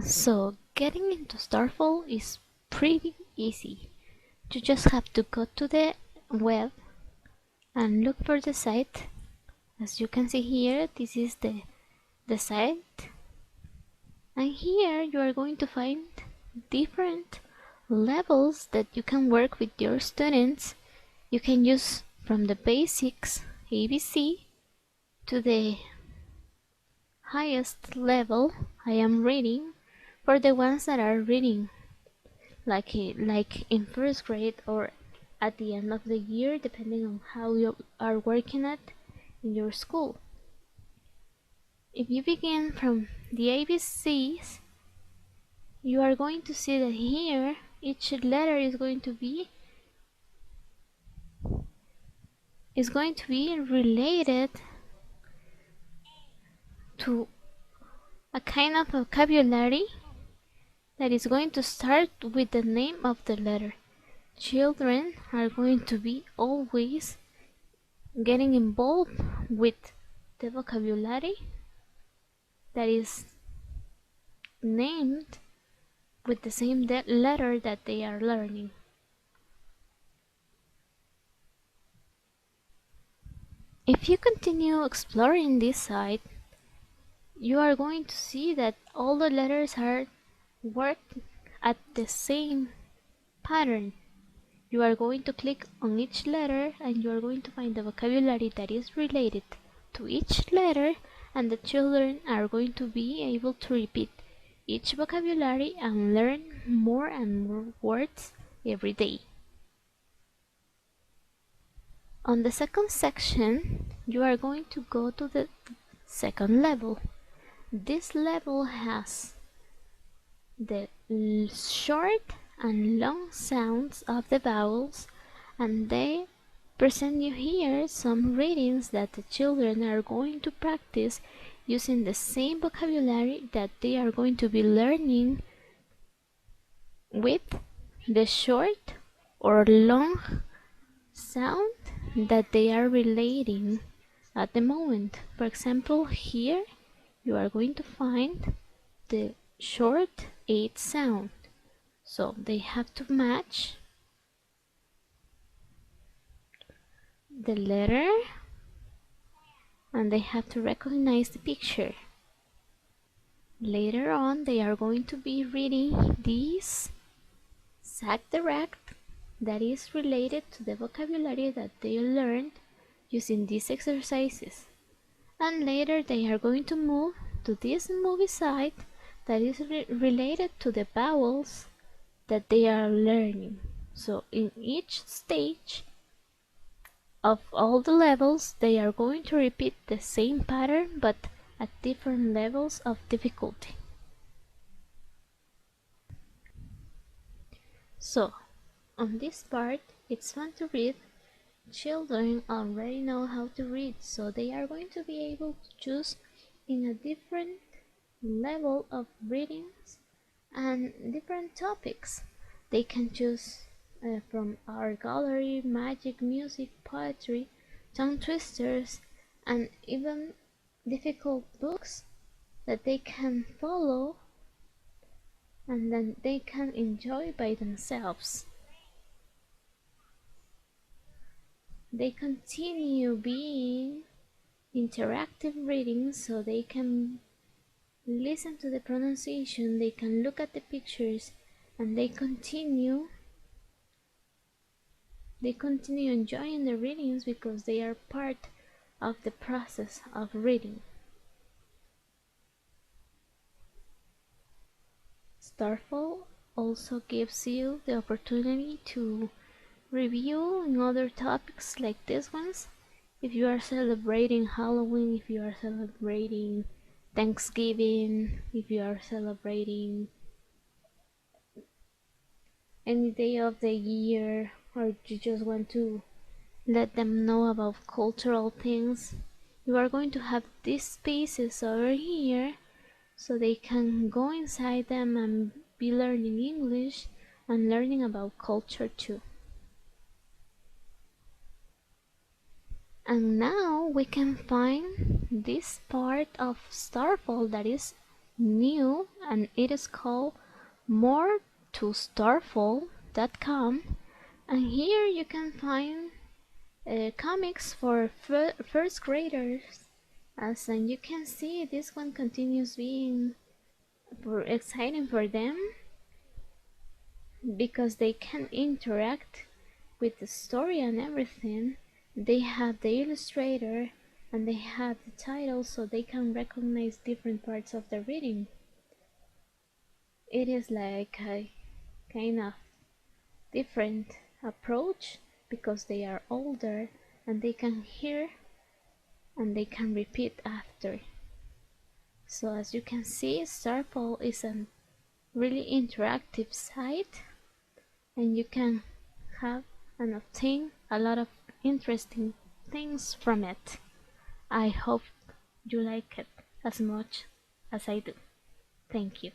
So getting into Starfall is pretty easy. You just have to go to the web and look for the site. As you can see here, this is the site, and here you are going to find different levels that you can work with your students. You can use from the basics ABC to the highest level. I am reading for the ones that are reading like in first grade or at the end of the year, depending on how you are working at in your school. If you begin from the ABCs, you are going to see that here each letter is going to be related to a kind of vocabulary that is going to start with the name of the letter. Children are going to be always getting involved with the vocabulary that is named with the same letter that they are learning. If you continue exploring this site, you are going to see that all the letters are worked at the same pattern. You are going to click on each letter and you are going to find the vocabulary that is related to each letter, and the children are going to be able to repeat each vocabulary and learn more and more words every day. On the second section, you are going to go to the second level. This level has the short and long sounds of the vowels, and they present you here some readings that the children are going to practice using the same vocabulary that they are going to be learning with the short or long sound that they are relating at the moment. For example, here you are going to find the short 8 sound. So they have to match the letter and they have to recognize the picture. Later on, they are going to be reading this Sac Direct that is related to the vocabulary that they learned using these exercises. And later they are going to move to this movie site that is related to the vowels that they are learning. So in each stage of all the levels, they are going to repeat the same pattern but at different levels of difficulty. So on this part, it's fun to read. Children already know how to read, so they are going to be able to choose in a different level of readings and different topics. They can choose from art gallery, magic, music, poetry, tongue twisters, and even difficult books that they can follow and then they can enjoy by themselves. They continue being interactive readings, so they can listen to the pronunciation, they can look at the pictures, and they continue enjoying the readings because they are part of the process of reading. Starfall also gives you the opportunity to review in other topics like these ones. If you are celebrating Halloween, if you are celebrating Thanksgiving, if you are celebrating any day of the year, or you just want to let them know about cultural things, you are going to have these spaces over here so they can go inside them and be learning English and learning about culture too. And now we can find this part of Starfall that is new, and it is called more to Starfall.com, and here you can find comics for first graders. As you can see, this one continues being exciting for them because they can interact with the story and everything. They have the illustrator and they have the title, so they can recognize different parts of the reading. It is like a kind of different approach because they are older and they can hear and they can repeat after. So as you can see, Starfall is a really interactive site, and you can have and obtain a lot of interesting things from it. I hope you like it as much as I do. Thank you.